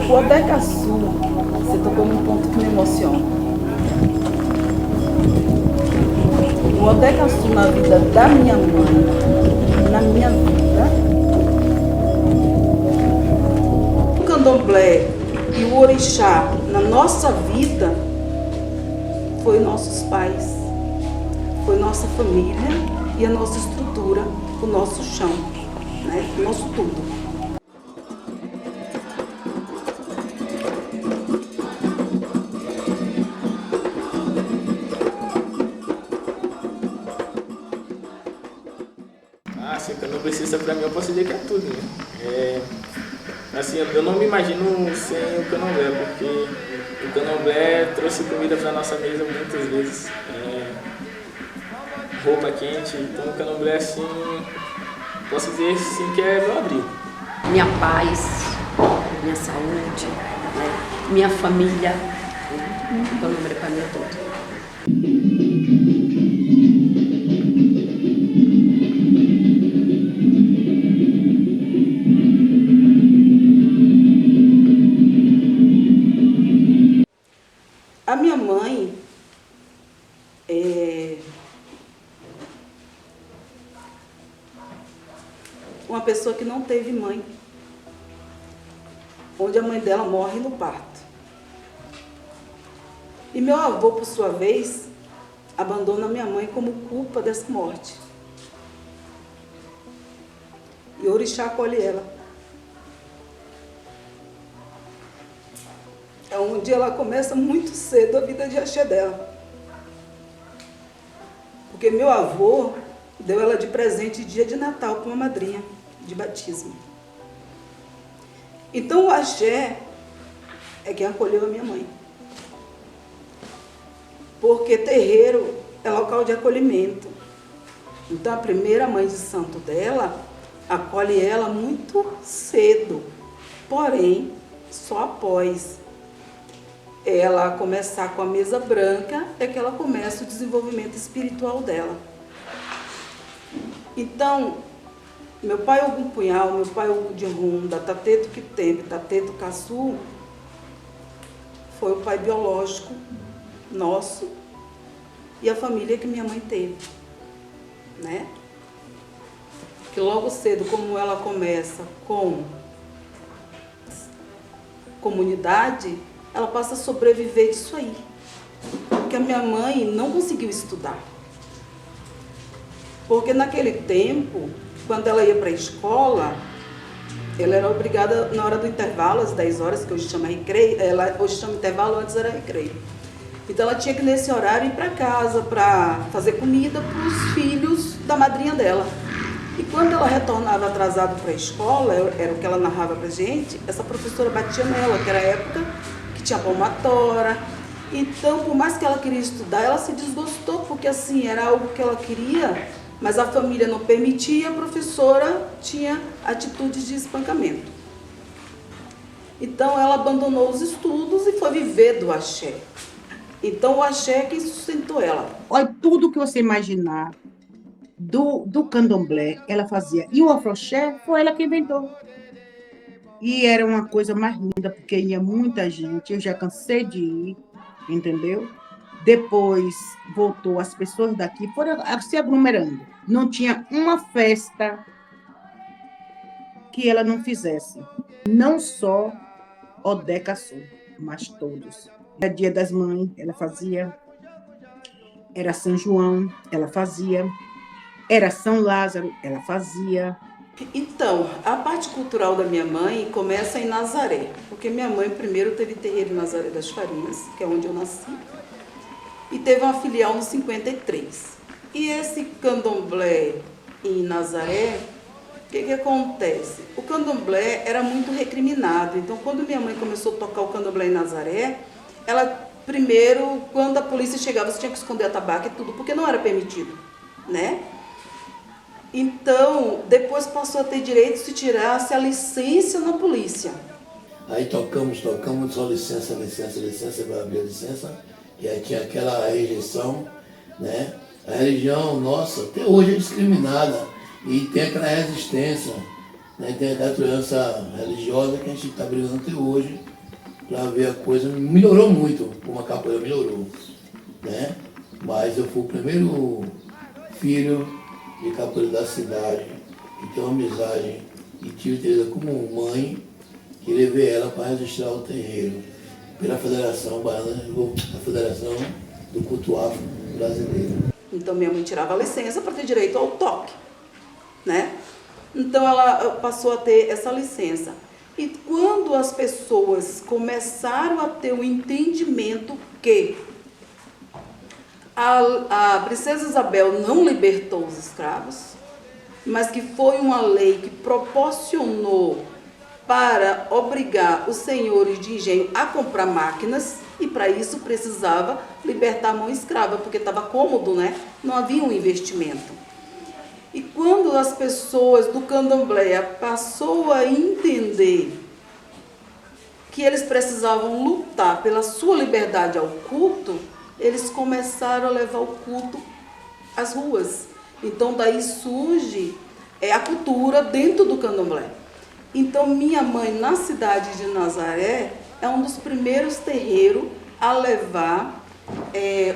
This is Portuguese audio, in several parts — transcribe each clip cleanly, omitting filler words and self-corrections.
O Odecaçu, você tocou num ponto que me emociona. O Odecaçu na vida da minha mãe, na minha vida, o candomblé e o orixá na nossa vida foi nossos pais, foi nossa família e a nossa estrutura, o nosso chão, né? O nosso tudo. Assim, candomblessista pra mim eu posso dizer que é tudo, né? Assim, eu não me imagino sem o candomblé, porque o candomblé trouxe comida pra nossa mesa muitas vezes, roupa quente, então o candomblé, assim, posso dizer assim, que é meu abrigo. Minha paz, minha saúde, né? Minha família, o candomblé pra mim é tudo. A minha mãe é uma pessoa que não teve mãe, onde a mãe dela morre no parto. E meu avô, por sua vez, abandona minha mãe como culpa dessa morte. E o orixá acolhe ela. É onde ela começa muito cedo a vida de axé dela. Porque meu avô deu ela de presente dia de Natal para uma madrinha de batismo. Então o axé é quem acolheu a minha mãe. Porque terreiro é local de acolhimento. Então a primeira mãe de santo dela acolhe ela muito cedo. Porém, só após ela começar com a mesa branca é que ela começa o desenvolvimento espiritual dela. Então, meu pai Ogum Punhal, meu pai Ogum de Runda, Tateto Quitembe, Tateto Caçu, foi o pai biológico nosso e a família que minha mãe teve, né? Que logo cedo, como ela começa com comunidade, ela passa a sobreviver disso aí. Porque a minha mãe não conseguiu estudar. Porque naquele tempo, quando ela ia para a escola, ela era obrigada, na hora do intervalo, às 10 horas, que hoje chama recreio, hoje chama intervalo, antes era recreio. Então ela tinha que nesse horário ir para casa para fazer comida para os filhos da madrinha dela. E quando ela retornava atrasada para a escola, era o que ela narrava para a gente, essa professora batia nela, que era a época que tinha palmatória. Então, por mais que ela queria estudar, ela se desgostou, porque assim, era algo que ela queria, mas a família não permitia, a professora tinha atitudes de espancamento. Então, ela abandonou os estudos e foi viver do axé. Então, o axé é quem sustentou ela. Olha, tudo que você imaginar do candomblé, ela fazia. E o afroxé foi ela que inventou. E era uma coisa mais linda, porque ia muita gente, eu já cansei de ir, entendeu? Depois voltou, as pessoas daqui foram se aglomerando. Não tinha uma festa que ela não fizesse. Não só Odecaçu, mas todos. Era Dia das Mães, ela fazia. Era São João, ela fazia. Era São Lázaro, ela fazia. Então, a parte cultural da minha mãe começa em Nazaré, porque minha mãe primeiro teve terreiro em Nazaré das Farinhas, que é onde eu nasci, e teve uma filial no 53. E esse candomblé em Nazaré, o que acontece? O candomblé era muito recriminado, então quando minha mãe começou a tocar o candomblé em Nazaré, ela primeiro, quando a polícia chegava, você tinha que esconder a tabaco e tudo, porque não era permitido, né? Então, depois passou a ter direito se tirasse a licença na polícia. Aí tocamos, só licença, vai abrir a licença. E aí tinha aquela rejeição, né? A religião nossa, até hoje é discriminada. E tem aquela resistência, né? Tem aquela tolerância religiosa que a gente está brigando até hoje. para ver a coisa. Melhorou muito, como a capoeira melhorou, né? Mas eu fui o primeiro filho de capoeira da cidade, que tem uma amizade e tive Tereza como mãe, que levei ela para registrar o terreiro pela Federação Baiana, a Federação do Culto Afro Brasileiro. Então minha mãe tirava a licença para ter direito ao toque, né? Então ela passou a ter essa licença. E quando as pessoas começaram a ter o entendimento que a princesa Isabel não libertou os escravos, mas que foi uma lei que proporcionou para obrigar os senhores de engenho a comprar máquinas, e para isso precisava libertar a mão escrava, porque estava cômodo, né? Não havia um investimento. E quando as pessoas do candomblé passou a entender que eles precisavam lutar pela sua liberdade ao culto, eles começaram a levar o culto às ruas. Então daí surge a cultura dentro do candomblé. Então minha mãe, na cidade de Nazaré, é um dos primeiros terreiros a levar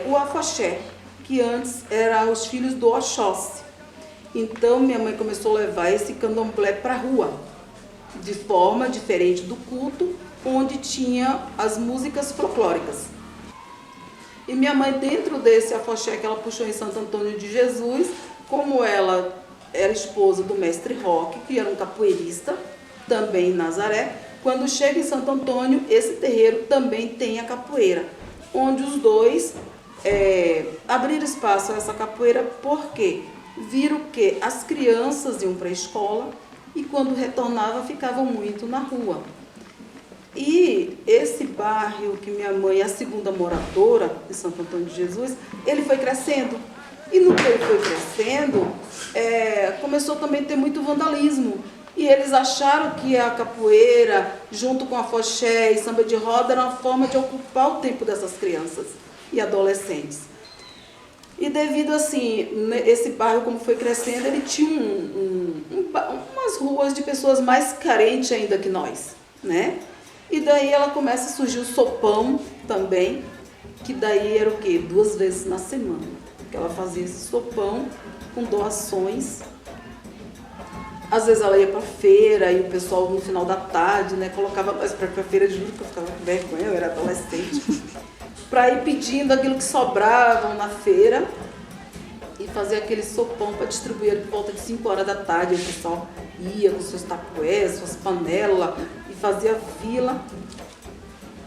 o afoxé, que antes eram os filhos do Oxóssi. Então minha mãe começou a levar esse candomblé para a rua, de forma diferente do culto, onde tinha as músicas folclóricas. E minha mãe, dentro desse afoxé que ela puxou em Santo Antônio de Jesus, como ela era esposa do mestre Roque, que era um capoeirista, também em Nazaré, quando chega em Santo Antônio, esse terreiro também tem a capoeira, onde os dois abriram espaço a essa capoeira, porque viram que as crianças iam para a escola e quando retornavam ficavam muito na rua. E esse bairro que minha mãe é a segunda moradora de Santo Antônio de Jesus, ele foi crescendo. E no que ele foi crescendo, começou também a ter muito vandalismo. E eles acharam que a capoeira, junto com a afoxé e samba de roda, era uma forma de ocupar o tempo dessas crianças e adolescentes. E devido assim, esse bairro como foi crescendo, ele tinha umas ruas de pessoas mais carentes ainda que nós, né? E daí ela começa a surgir o sopão também, que daí era o quê? 2 vezes na semana. Que ela fazia esse sopão com doações. Às vezes ela ia para feira e o pessoal no final da tarde, né, colocava nós para a feira, juro que eu ficava com vergonha, eu era adolescente, para ir pedindo aquilo que sobrava na feira e fazer aquele sopão para distribuir por volta de 5 horas da tarde. O pessoal ia com seus tapués, suas panelas e fazia fila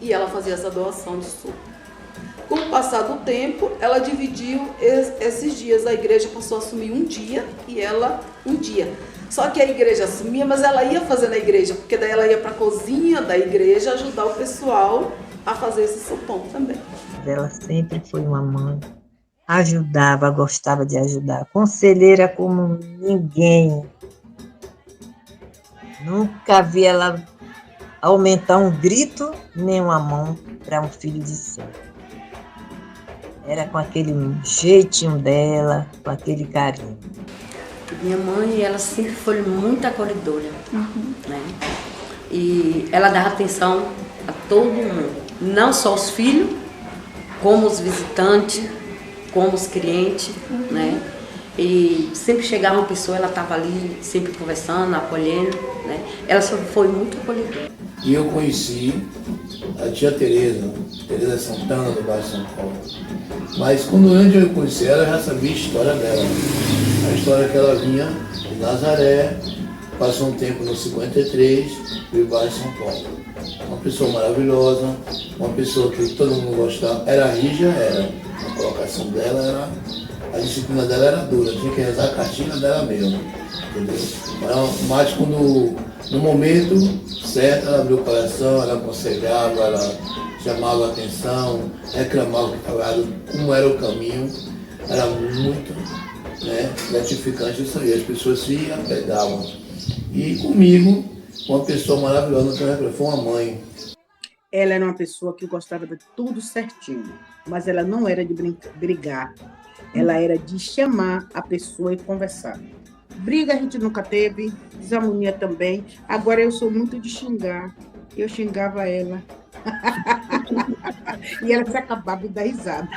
e ela fazia essa doação de sopa. Com o passar do tempo, ela dividiu esses dias. A igreja passou a assumir um dia e ela um dia. Só que a igreja assumia, mas ela ia fazer na igreja, porque daí ela ia para a cozinha da igreja ajudar o pessoal a fazer esse sopão também. Ela sempre foi uma mãe, ajudava, gostava de ajudar, conselheira como ninguém. Nunca vi ela aumentar um grito nem uma mão para um filho de santo. Era com aquele jeitinho dela, com aquele carinho. Minha mãe, ela sempre foi muito acolhedora, né? E ela dava atenção a todo mundo, não só os filhos, como os visitantes, como os clientes, né? E sempre chegava uma pessoa, ela estava ali, sempre conversando, acolhendo, né? Ela só foi muito acolhedora. E eu conheci a tia Tereza Santana, do bairro de São Paulo. Mas quando eu conheci ela, eu já sabia a história dela. A história que ela vinha de Nazaré, passou um tempo no 53, veio bairro de São Paulo. Uma pessoa maravilhosa, uma pessoa que todo mundo gostava. Era rígida, era. A colocação dela a disciplina dela era dura, tinha que rezar a cartilha dela mesmo. Entendeu? Mas quando, no momento certo, ela abriu o coração, ela aconselhava, ela chamava a atenção, reclamava que estava errado, como era o caminho. Era muito, né, gratificante isso aí, as pessoas se apegavam. E comigo, uma pessoa maravilhosa, foi uma mãe. Ela era uma pessoa que gostava de tudo certinho, mas ela não era de brigar, ela era de chamar a pessoa e conversar. Briga a gente nunca teve, desarmonia também. Agora eu sou muito de xingar, eu xingava ela E ela se acabava de dar risada.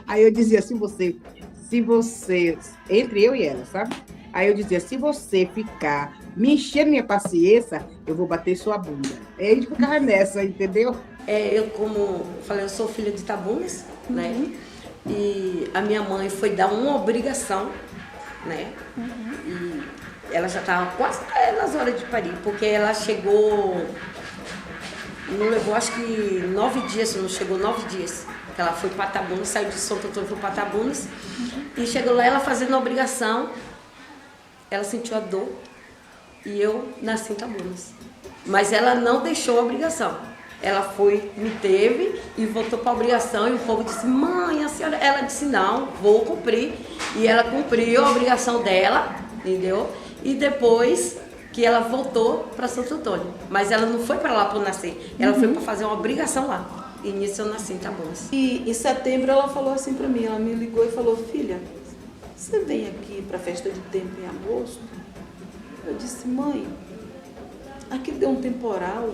Aí eu dizia, se você, entre eu e ela, sabe? Aí eu dizia, se você ficar me enchendo minha paciência, eu vou bater sua bunda. Aí a gente ficava nessa, entendeu? Eu, como falei, eu sou filha de Itabunas, né? E a minha mãe foi dar uma obrigação, né? E ela já estava quase nas horas de parir, porque ela chegou, não levou acho que 9 dias, não chegou 9 dias. Que ela foi para Itabunas, saiu de Santo Antônio, foi para Itabunas, e chegou lá, ela fazendo a obrigação, ela sentiu a dor, e eu nasci em Itabunas. Mas ela não deixou a obrigação. Ela foi, me teve e voltou para a obrigação, e o povo disse, mãe, a senhora... Ela disse, não, vou cumprir. E ela cumpriu a obrigação dela, entendeu? E depois que ela voltou para Santo Antônio. Mas ela não foi para lá para nascer, ela foi para fazer uma obrigação lá. E nisso eu nasci em Itabunas. E em setembro ela falou assim para mim, ela me ligou e falou, filha, você vem aqui para a festa de tempo em agosto? Eu disse, mãe, aqui deu um temporal.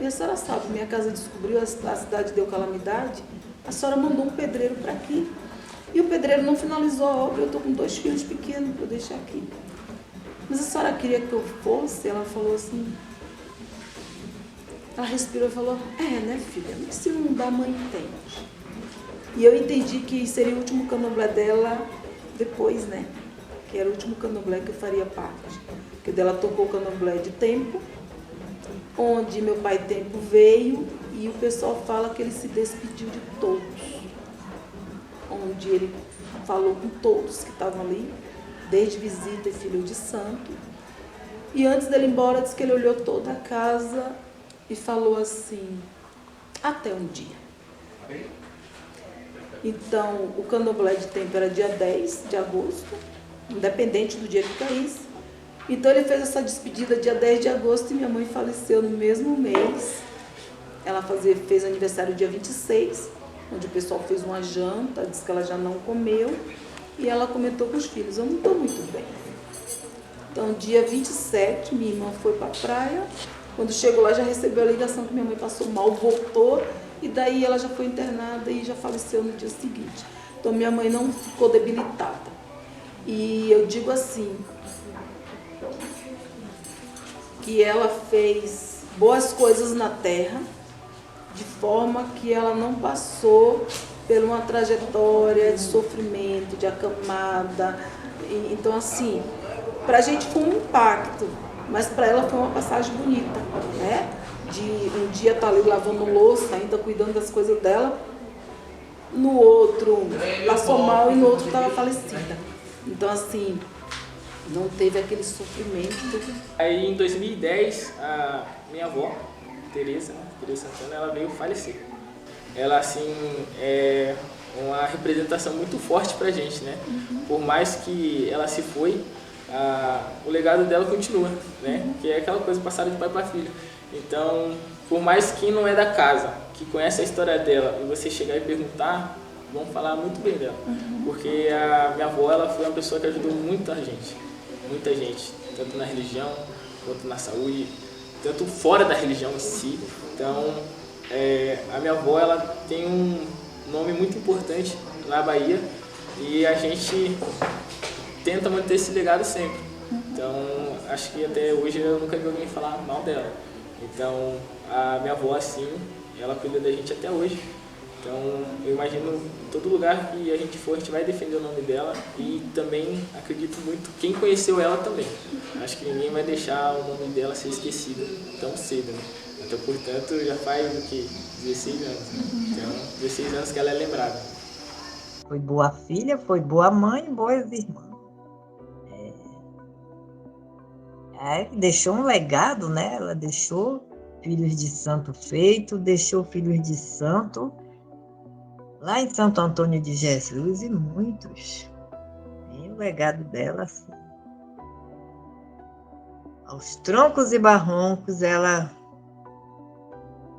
E a senhora sabe, minha casa descobriu, a cidade deu calamidade, a senhora mandou um pedreiro para aqui. E o pedreiro não finalizou a obra, eu estou com 2 filhos pequenos para deixar aqui. Mas a senhora queria que eu fosse? Ela falou assim, ela respirou e falou, né filha, mas se não dá, a mãe entende. E eu entendi que seria o último candomblé dela depois, né? Que era o último candomblé que eu faria parte. Porque dela tocou o candomblé de tempo, onde meu pai Tempo veio e o pessoal fala que ele se despediu de todos. Onde ele falou com todos que estavam ali, desde visita e filho de santo. E antes dele ir embora, disse que ele olhou toda a casa e falou assim, até um dia. Então, o candomblé de tempo era dia 10 de agosto, independente do dia que caísse. Então ele fez essa despedida dia 10 de agosto e minha mãe faleceu no mesmo mês. Ela fez aniversário dia 26, onde o pessoal fez uma janta, disse que ela já não comeu, e ela comentou com os filhos, eu não estou muito bem. Então dia 27, minha irmã foi para a praia, quando chegou lá já recebeu a ligação que minha mãe passou mal, voltou, e daí ela já foi internada e já faleceu no dia seguinte. Então minha mãe não ficou debilitada. E eu digo assim, que ela fez boas coisas na terra, de forma que ela não passou por uma trajetória de sofrimento, de acamada. Então, assim, para a gente foi um impacto, mas para ela foi uma passagem bonita, né? De um dia estar ali lavando louça, ainda cuidando das coisas dela, no outro passou mal e no outro estava falecida. Então, assim, não teve aquele sofrimento. Aí em 2010, a minha avó, Tereza Santana, ela veio falecer. Ela, assim, é uma representação muito forte pra gente, né? Por mais que ela se foi, o legado dela continua, né? Que é aquela coisa passada de pai para filho. Então, por mais que não é da casa, que conhece a história dela, e você chegar e perguntar, vão falar muito bem dela. Porque a minha avó, ela foi uma pessoa que ajudou muita gente, tanto na religião, quanto na saúde, tanto fora da religião em si. Então, a minha avó, ela tem um nome muito importante na Bahia e a gente tenta manter esse legado sempre. Então, acho que até hoje eu nunca vi alguém falar mal dela. Então, a minha avó, assim, ela cuida da gente até hoje. Então, eu imagino em todo lugar que a gente for, a gente vai defender o nome dela e também acredito muito quem conheceu ela também. Acho que ninguém vai deixar o nome dela ser esquecido tão cedo, né? Então, portanto, já faz o que? 16 anos. Então, 16 anos que ela é lembrada. Foi boa filha, foi boa mãe e boas irmãs. Deixou um legado, né? Ela deixou filhos de santo feito, deixou filhos de santo lá em Santo Antônio de Jesus e muitos. E o legado dela, assim, aos troncos e barrancos, ela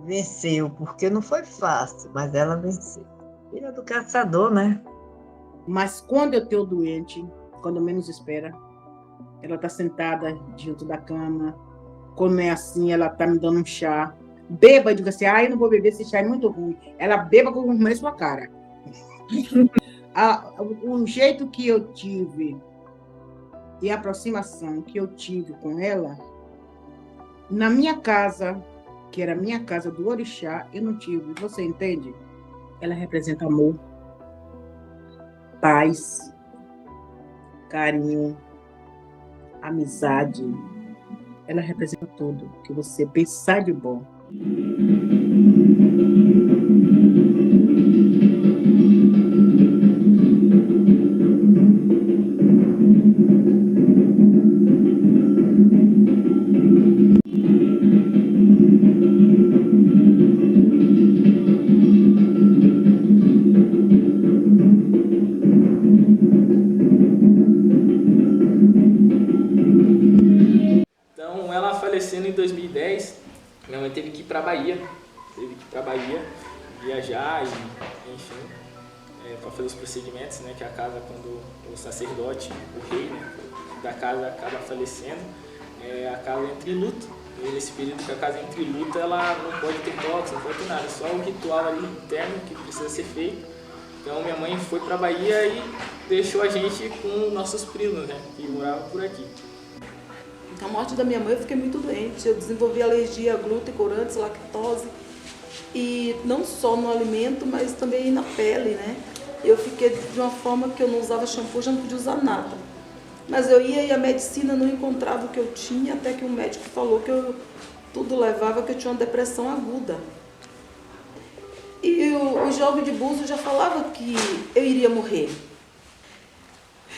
venceu, porque não foi fácil, mas ela venceu. Filha do caçador, né? Mas quando eu estou doente, quando menos espera, ela está sentada junto da cama. Quando é assim, ela está me dando um chá. Beba, diga assim, eu não vou beber, esse chá é muito ruim. Ela beba com a sua cara. O jeito que eu tive e a aproximação que eu tive com ela, na minha casa, que era a minha casa do orixá, eu não tive. Você entende? Ela representa amor, paz, carinho, amizade. Ela representa tudo que você pensar de bom. Então, ela falecendo em 2010, minha mãe teve que ir para Bahia, viajar e, enfim, para fazer os procedimentos, né, que a casa, quando o sacerdote, o rei, né, da casa acaba falecendo, a casa entra em luto. E nesse período que a casa entra em luto, ela não pode ter toques, não pode ter nada, só o ritual ali interno que precisa ser feito. Então, minha mãe foi para Bahia e deixou a gente com nossos primos, né, que moravam por aqui. Com a morte da minha mãe, eu fiquei muito doente. Eu desenvolvi alergia a glúten, corantes, lactose. E não só no alimento, mas também na pele, né? Eu fiquei de uma forma que eu não usava shampoo, já não podia usar nada. Mas eu ia e a medicina não encontrava o que eu tinha, até que o médico falou que tudo levava que eu tinha uma depressão aguda. E o jogo de búzios já falava que eu iria morrer.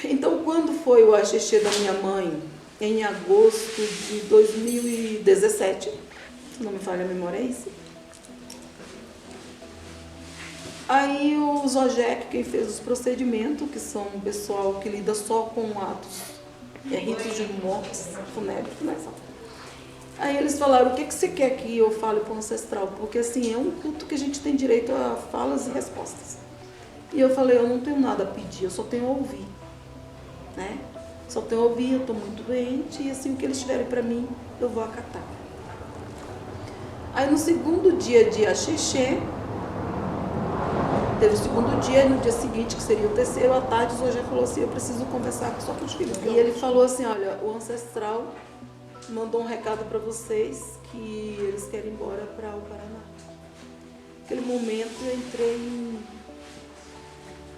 Então, quando foi o axixê da minha mãe, em agosto de 2017, se não me falha a memória, é isso. Aí o Zogec, quem fez os procedimentos, que são um pessoal que lida só com atos, ritos de mortes fúnebres, né? Aí eles falaram, o que você quer que eu fale para o ancestral? Porque assim, é um culto que a gente tem direito a falas e respostas. E eu falei, eu não tenho nada a pedir, eu só tenho a ouvir, né? Só tenho a ouvir, eu estou muito doente, e assim, o que eles tiverem para mim, eu vou acatar. Aí no segundo dia de axixê, teve o segundo dia, e no dia seguinte, que seria o terceiro, à tarde, o Zogé falou assim, eu preciso conversar só com os filhos. E ele falou assim, olha, o ancestral mandou um recado para vocês que eles querem ir embora para o Paraná. Naquele momento eu entrei em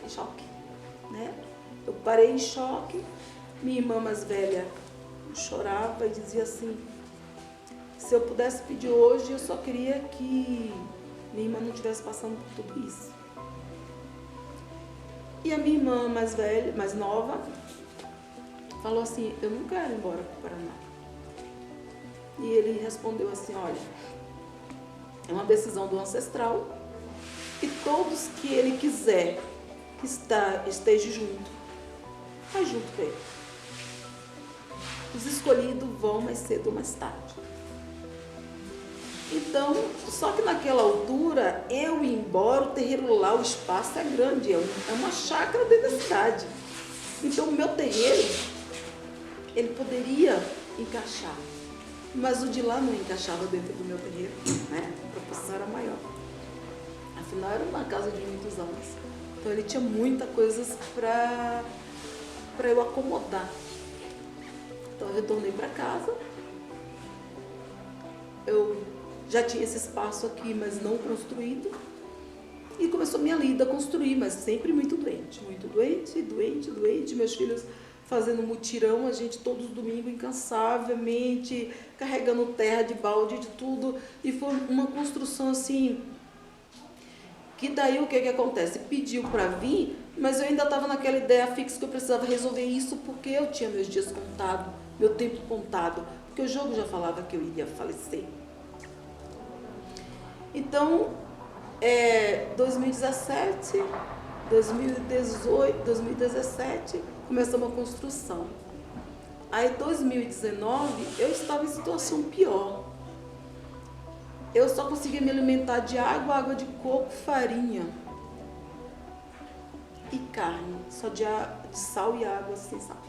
choque, né? Eu parei em choque. Minha irmã mais velha chorava e dizia assim, se eu pudesse pedir hoje, eu só queria que minha irmã não estivesse passando por tudo isso. E a minha irmã mais velha, mais nova, falou assim, eu não quero ir embora para o Paraná. E ele respondeu assim, olha, é uma decisão do ancestral e todos que ele quiser que esteja junto, vai junto com ele. Os escolhidos vão mais cedo ou mais tarde. Então, só que naquela altura, eu ir embora, o terreiro lá, o espaço é grande, é uma chácara dentro da cidade. Então, o meu terreiro, ele poderia encaixar, mas o de lá não encaixava dentro do meu terreiro, né? A proporção era maior. Afinal, era uma casa de muitos anos. Então, ele tinha muitas coisas para eu acomodar. Então eu retornei para casa, eu já tinha esse espaço aqui, mas não construído, e começou minha lida a construir, mas sempre muito doente, meus filhos fazendo mutirão, a gente todos os domingos incansavelmente, carregando terra de balde, de tudo, e foi uma construção assim, que daí o que acontece? Pediu para vir, mas eu ainda estava naquela ideia fixa que eu precisava resolver isso, porque eu tinha meus dias contados, meu tempo contado, porque o jogo já falava que eu iria falecer. Então, 2017, 2018, 2017, começamos a construção. Aí, 2019, eu estava em situação pior. Eu só conseguia me alimentar de água de coco, farinha e carne, só de sal e água sem sal.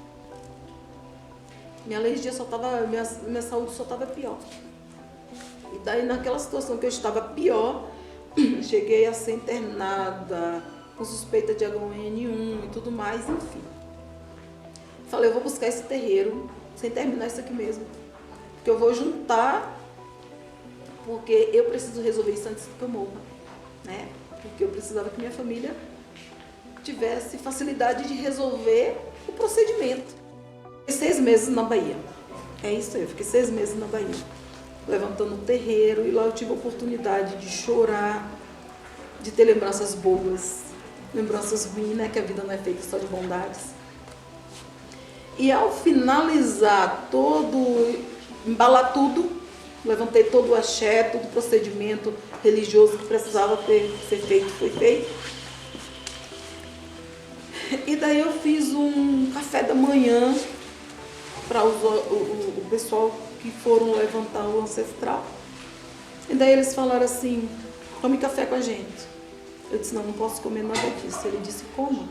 Minha alergia minha saúde só estava pior. Daí naquela situação que eu estava pior, cheguei a ser internada com suspeita de H1N1 e tudo mais, enfim. Falei, eu vou buscar esse terreiro sem terminar isso aqui mesmo. Porque eu vou juntar, porque eu preciso resolver isso antes que eu morra, né? Porque eu precisava que minha família tivesse facilidade de resolver o procedimento. Fiquei 6 meses na Bahia. É isso aí, eu fiquei 6 meses na Bahia, levantando o terreiro, e lá eu tive a oportunidade de chorar, de ter lembranças boas, lembranças ruins, né? Que a vida não é feita só de bondades. E ao finalizar embalar tudo, levantei todo o axé, todo o procedimento religioso que precisava ser feito, foi feito. E daí eu fiz um café da manhã para o pessoal que foram levantar o ancestral. E daí eles falaram assim, tome café com a gente. Eu disse, não posso comer nada disso. Ele disse, coma.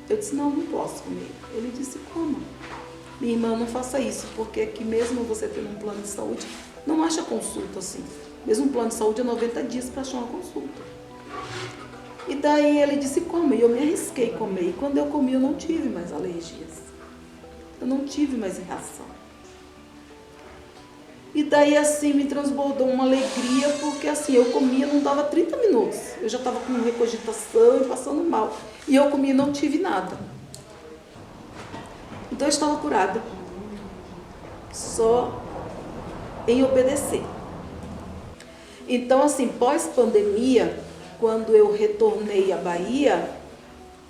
Eu disse, não posso comer. Ele disse, coma. Minha irmã, não faça isso, porque aqui mesmo você tendo um plano de saúde, não acha consulta assim. Mesmo um plano de saúde é 90 dias para achar uma consulta. E daí ele disse, coma. E eu me arrisquei a comer. E quando eu comi, eu não tive mais alergias. Eu não tive mais reação. E daí assim me transbordou uma alegria, porque assim, eu comia, não dava 30 minutos. Eu já estava com recogitação e passando mal. E eu comia e não tive nada. Então eu estava curada. Só em obedecer. Então assim, pós-pandemia, quando eu retornei à Bahia,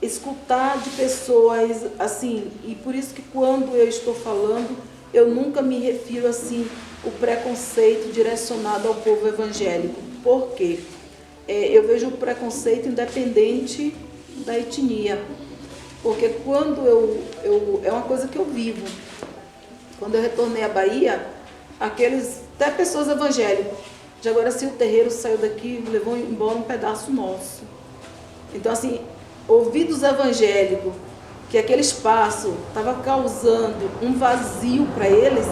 escutar de pessoas assim, e por isso que quando eu estou falando, eu nunca me refiro assim, o preconceito direcionado ao povo evangélico. Por quê? Eu vejo o preconceito independente da etnia. Porque quando é uma coisa que eu vivo. Quando eu retornei à Bahia, até pessoas evangélicas, de agora se o terreiro saiu daqui, levou embora um pedaço nosso. Então assim, ouvidos evangélicos, que aquele espaço estava causando um vazio para eles,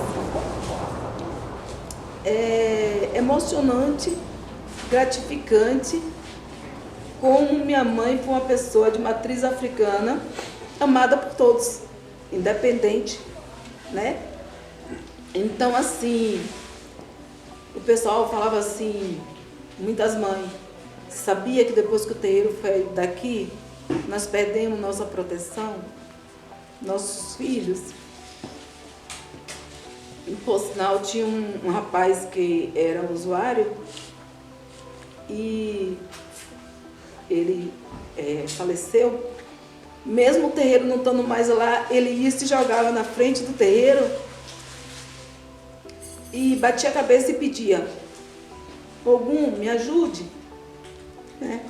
é emocionante, gratificante, como minha mãe foi uma pessoa de matriz africana, amada por todos, independente, né? Então, assim, o pessoal falava assim, muitas mães, sabia que depois que o terreiro foi daqui, nós perdemos nossa proteção, nossos filhos. E, por sinal, tinha um rapaz que era usuário e ele faleceu. Mesmo o terreiro não estando mais lá, ele ia e se jogava na frente do terreiro e batia a cabeça e pedia, Ogum, me ajude. Né?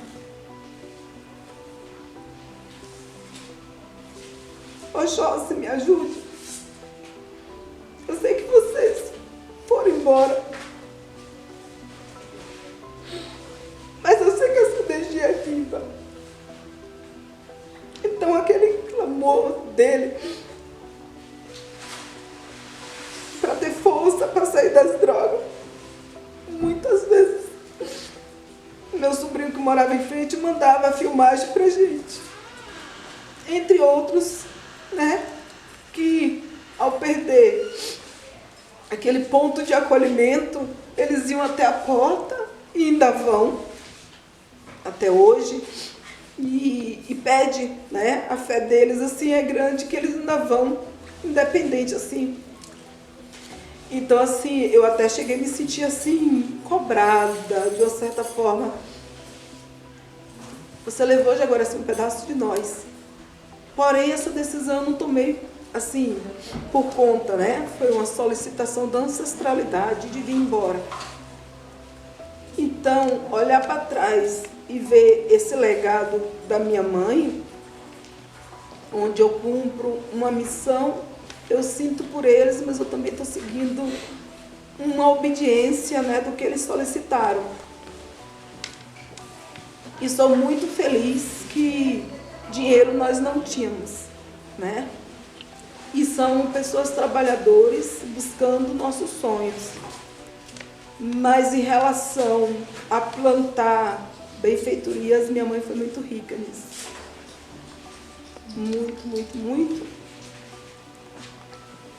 Oxóssi, me ajude. Eu sei que vocês foram embora, mas eu sei que essa energia é viva. Então aquele clamor dele para ter força para sair das drogas, muitas vezes meu sobrinho que morava em frente mandava a filmagem pra gente, entre outros, né, que ao perder aquele ponto de acolhimento, eles iam até a porta e ainda vão até hoje e pede, né, a fé deles assim é grande que eles ainda vão, independente assim. Então assim, eu até cheguei a me sentir assim, cobrada de uma certa forma. Você levou de agora assim um pedaço de nós. Porém, essa decisão eu não tomei assim, por conta, né? Foi uma solicitação da ancestralidade de vir embora. Então, olhar para trás e ver esse legado da minha mãe, onde eu cumpro uma missão, eu sinto por eles, mas eu também estou seguindo uma obediência, né, do que eles solicitaram. E sou muito feliz que dinheiro nós não tínhamos, né? E são pessoas trabalhadoras buscando nossos sonhos. Mas em relação a plantar benfeitorias, minha mãe foi muito rica nisso. Muito, muito, muito.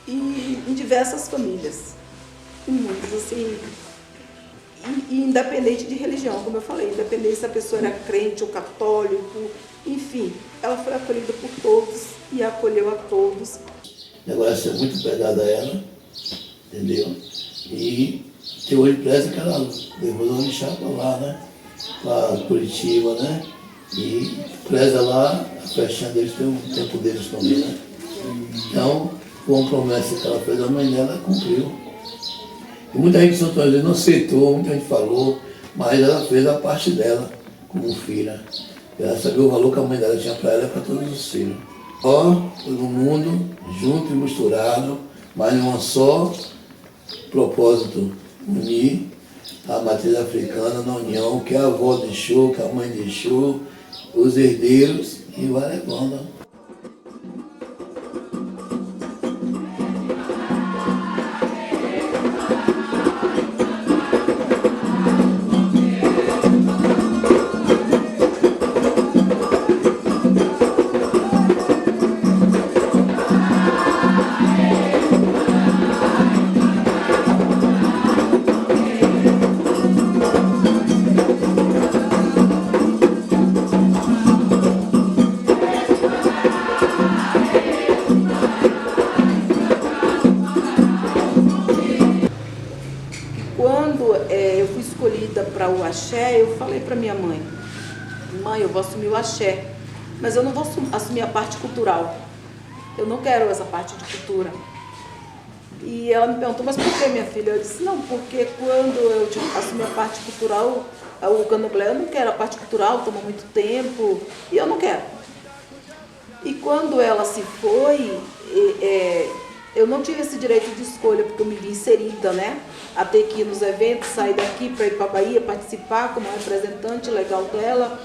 E em diversas famílias. Em muitas, assim. E independente de religião, como eu falei, independente se a pessoa era crente ou católico, enfim, ela foi acolhida por todos e acolheu a todos. O negócio é muito pegado a ela, entendeu? E que hoje preza que ela levou o orixá para lá, né? Para Curitiba, né? E preza lá, a festinha deles tem o tempo deles também, né? Então, com a promessa que ela fez à mãe dela, ela cumpriu. E muita gente de Santo André não aceitou, muita gente falou, mas ela fez a parte dela como filha. Ela sabia o valor que a mãe dela tinha para ela e para todos os filhos. Ó, todo mundo junto e misturado, mas num só propósito, unir a matriz africana na união, que é a avó de Exu, que é a mãe de Exu, os herdeiros, e vai levando. Eu fui escolhida para o axé, eu falei para minha mãe, mãe, eu vou assumir o axé, mas eu não vou assumir a parte cultural. Eu não quero essa parte de cultura. E ela me perguntou, mas por que, minha filha? Eu disse, não, porque quando eu assumi a parte cultural, o candomblé, eu não quero a parte cultural, toma muito tempo, e eu não quero. E quando ela se foi, eu não tive esse direito de escolha, porque eu me vi inserida, né? A ter que ir nos eventos, sair daqui para ir para a Bahia, participar como representante legal dela.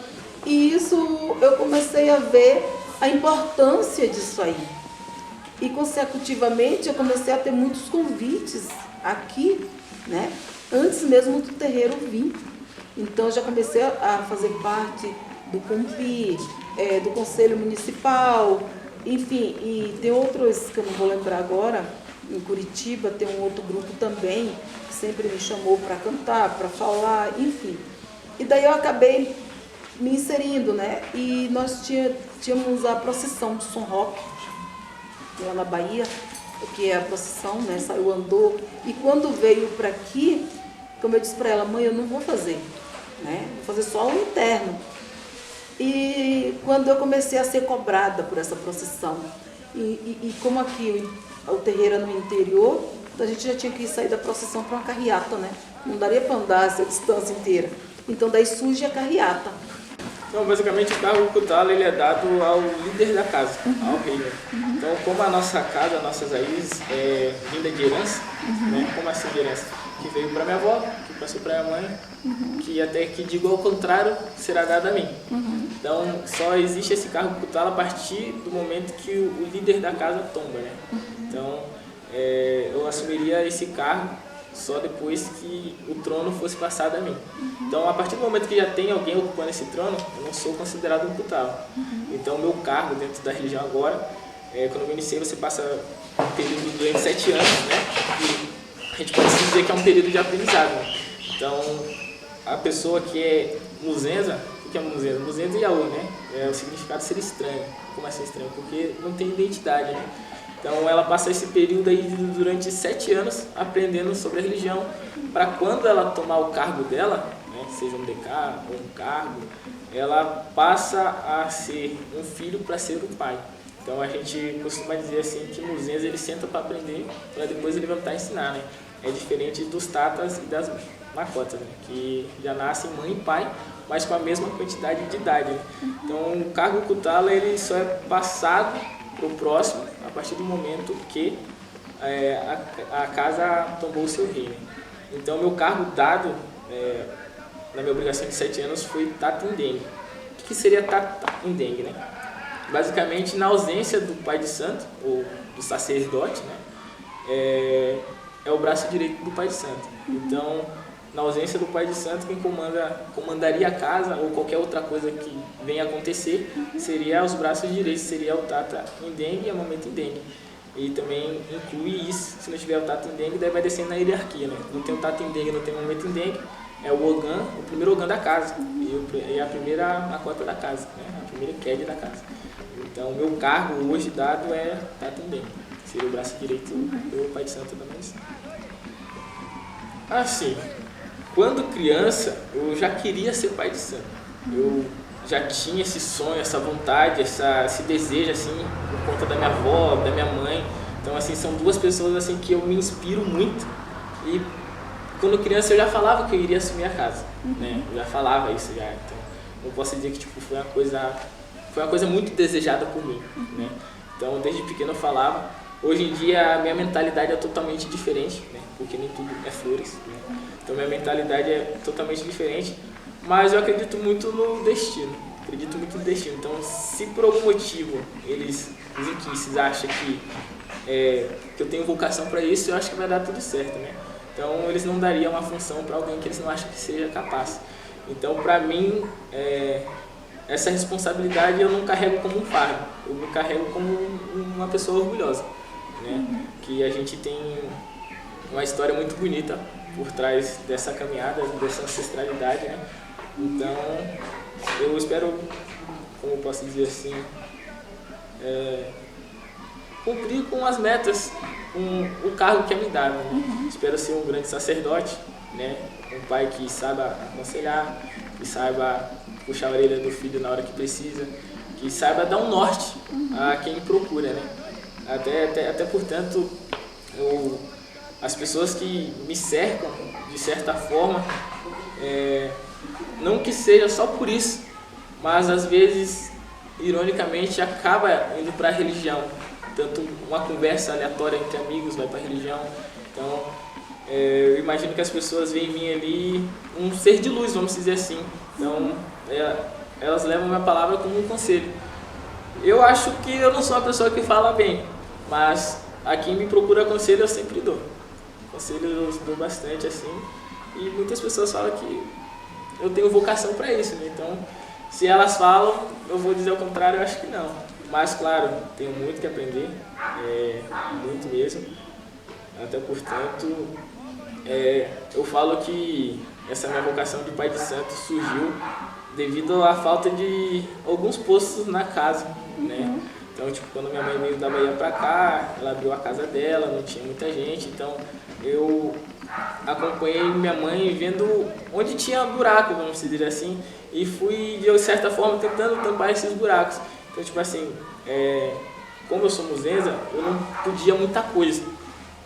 E isso eu comecei a ver a importância disso aí. E consecutivamente eu comecei a ter muitos convites aqui, né? Antes mesmo do terreiro vir. Então eu já comecei a fazer parte do COMPI, do Conselho Municipal, enfim, e tem outros que eu não vou lembrar agora. Em Curitiba tem um outro grupo também que sempre me chamou para cantar, para falar, enfim. E daí eu acabei me inserindo, né? E nós tínhamos a procissão de São Roque, lá na Bahia, que é a procissão, né? Saiu, andou. E quando veio para aqui, como eu disse para ela, mãe, eu não vou fazer, né? Vou fazer só o interno. E quando eu comecei a ser cobrada por essa procissão, e como aqui o terreiro no interior, então a gente já tinha que sair da procissão para uma carreata, né? Não daria para andar essa distância inteira. Então daí surge a carreata. Então, basicamente, o cargo Kutala, ele é dado ao líder da casa, ao rei. Né? Então, como a nossa casa, as nossas raízes é vinda de herança, né? Como assim de herança? Que veio para minha avó, que passou para minha mãe, que até que digo ao contrário, será dado a mim. Então, só existe esse cargo Kutala a partir do momento que o líder da casa tomba, né? Então, eu assumiria esse cargo só depois que o trono fosse passado a mim. Então, a partir do momento que já tem alguém ocupando esse trono, eu não sou considerado um Kutala. Então, o meu cargo dentro da religião agora, quando eu iniciei, você passa um período durante 7 anos, né? E a gente pode dizer que é um período de aprendizado. Né? Então, a pessoa que é muzenza, o que é muzenza? Muzenza e Yaô, né? O significado de ser estranho. Como é ser estranho? Porque não tem identidade, né? Então ela passa esse período aí durante 7 anos aprendendo sobre a religião, para quando ela tomar o cargo dela, né, seja um DK ou um cargo, ela passa a ser um filho para ser um pai. Então a gente costuma dizer assim que o muzenza ele senta para aprender, para depois ele voltar a ensinar, né? É diferente dos tatas e das macotas, né? Que já nascem mãe e pai, mas com a mesma quantidade de idade. Né? Então o cargo Kutala ele só é passado para o próximo a partir do momento que a casa tombou o seu rei. Né? Então meu cargo dado na minha obrigação de 7 anos foi Tata Indengue. O que seria Tata Indengue? Né? Basicamente, na ausência do pai de santo, ou do sacerdote, né? é o braço direito do pai de santo. Então, na ausência do pai de santo, quem comandaria a casa ou qualquer outra coisa que venha acontecer seria os braços direitos, seria o Tata Indengue e a Mamãe Indengue. E também inclui isso, se não tiver o Tata Indengue, daí vai descendo na hierarquia, né? Não tem o Tata Indengue, não tem o Mamãe Indengue, é o Ogã, o primeiro Ogã da casa, e a primeira cota da casa, né? A primeira Ked da casa. Então, o meu cargo hoje dado é Tata Indengue, seria o braço direito do pai de santo da mãe. Assim, quando criança, eu já queria ser pai de santo. Eu já tinha esse sonho, essa vontade, esse desejo, assim, por conta da minha avó, da minha mãe. Então, assim, são duas pessoas, assim, que eu me inspiro muito. E quando criança eu já falava que eu iria assumir a casa, né? Eu já falava isso já. Então, eu posso dizer que, tipo, foi uma coisa muito desejada por mim, né? Então, desde pequeno eu falava. Hoje em dia, a minha mentalidade é totalmente diferente, né? Porque nem tudo é flores, né? Então, minha mentalidade é totalmente diferente. Mas eu acredito muito no destino. Então, se por algum motivo eles acham que eu tenho vocação para isso, eu acho que vai dar tudo certo, né? Então, eles não dariam uma função para alguém que eles não acham que seja capaz. Então, para mim, essa responsabilidade eu não carrego como um fardo. Eu me carrego como uma pessoa orgulhosa, né? Que a gente tem uma história muito bonita por trás dessa caminhada, dessa ancestralidade, né? Então, eu espero, como eu posso dizer assim, cumprir com as metas, com o cargo que é me dado, né? Espero ser um grande sacerdote, né? Um pai que saiba aconselhar, que saiba puxar a orelha do filho na hora que precisa, que saiba dar um norte a quem procura, né? Até portanto, as pessoas que me cercam, de certa forma, não que seja só por isso, mas às vezes, ironicamente, acaba indo para a religião. Tanto uma conversa aleatória entre amigos vai para a religião. Então, eu imagino que as pessoas veem em mim ali um ser de luz, vamos dizer assim. Então, elas levam minha palavra como um conselho. Eu acho que eu não sou uma pessoa que fala bem, mas a quem me procura conselho eu sempre dou. Conselho eu dou bastante, assim, e muitas pessoas falam que eu tenho vocação para isso, né? Então, se elas falam, eu vou dizer o contrário, eu acho que não. Mas, claro, tenho muito que aprender, muito mesmo. Até, portanto, eu falo que essa minha vocação de pai de santo surgiu devido à falta de alguns postos na casa, né? Então, tipo, quando minha mãe veio da Bahia pra cá, ela abriu a casa dela, não tinha muita gente, então eu acompanhei minha mãe vendo onde tinha buraco, vamos dizer assim, e fui, de certa forma, tentando tampar esses buracos. Então, tipo assim, como eu sou muzenza, eu não podia muita coisa,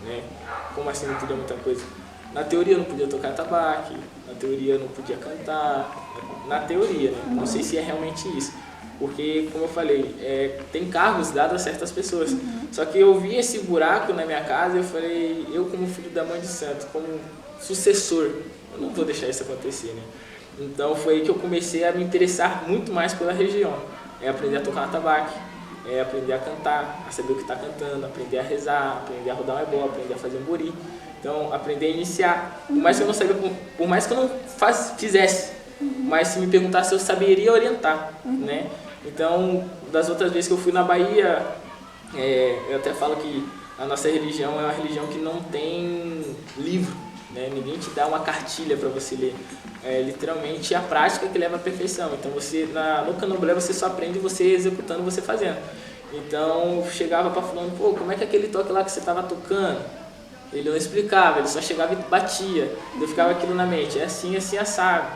né? Como assim não podia muita coisa? Na teoria eu não podia tocar tabaco, na teoria eu não podia cantar, na teoria, né? Não sei se é realmente isso. Porque, como eu falei, tem cargos dados a certas pessoas. Só que eu vi esse buraco na minha casa e eu falei, eu como filho da mãe de santo, como sucessor, eu não vou deixar isso acontecer, né? Então foi aí que eu comecei a me interessar muito mais pela região. Aprender a tocar atabaque, aprender a cantar, a saber o que está cantando, aprender a rezar, aprender a rodar um ebó, aprender a fazer um bori. Então, aprender a iniciar. Por mais que eu não sabia, por mais que eu não fizesse, mas se me perguntasse eu saberia orientar, né? Então, das outras vezes que eu fui na Bahia, eu até falo que a nossa religião é uma religião que não tem livro, né? Ninguém te dá uma cartilha para você ler. É literalmente a prática que leva à perfeição. Então, no candomblé você só aprende você executando, você fazendo. Então, eu chegava para fulano, pô, como é que é aquele toque lá que você estava tocando? Ele não explicava, ele só chegava e batia. Eu ficava aquilo na mente, assim, assado.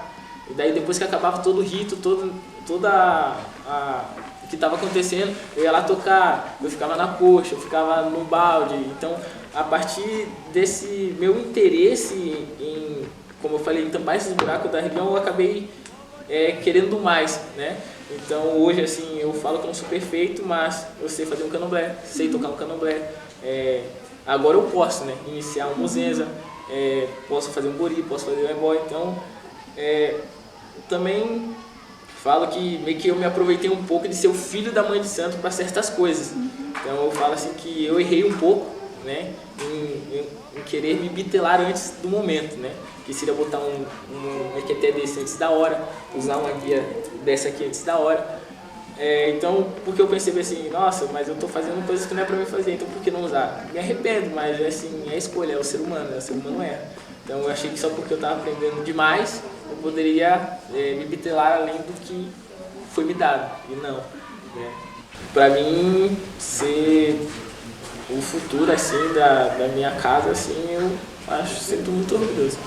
E daí depois que acabava todo o rito, toda o que estava acontecendo, eu ia lá tocar, eu ficava na coxa, eu ficava no balde. Então, a partir desse meu interesse em, como eu falei, em tampar esses buracos da religião, eu acabei querendo mais, né? Então, hoje, assim, eu falo que eu não sou perfeito, mas eu sei fazer um candomblé, sei tocar um candomblé. Agora eu posso, né, iniciar uma muzenza, posso fazer um bori, posso fazer um ebó. Então, também falo que meio que eu me aproveitei um pouco de ser o filho da mãe de santo para certas coisas. Então eu falo assim que eu errei um pouco, né, em querer me bitelar antes do momento, né? Que seria botar um mequeté desse antes da hora, usar uma guia dessa aqui antes da hora. Então, porque eu percebi assim, nossa, mas eu tô fazendo coisas que não é pra mim fazer, então por que não usar? Me arrependo, mas assim, é escolha, é o ser humano erra. Então eu achei que só porque eu tava aprendendo demais, eu poderia me bitelar além do que foi me dado, e não. Né? Pra mim, ser o futuro assim, da minha casa, assim, eu sinto muito orgulhoso.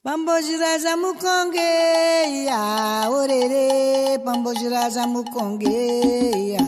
Pambojiraja mukonge ya orere, pambojiraja mukonge ya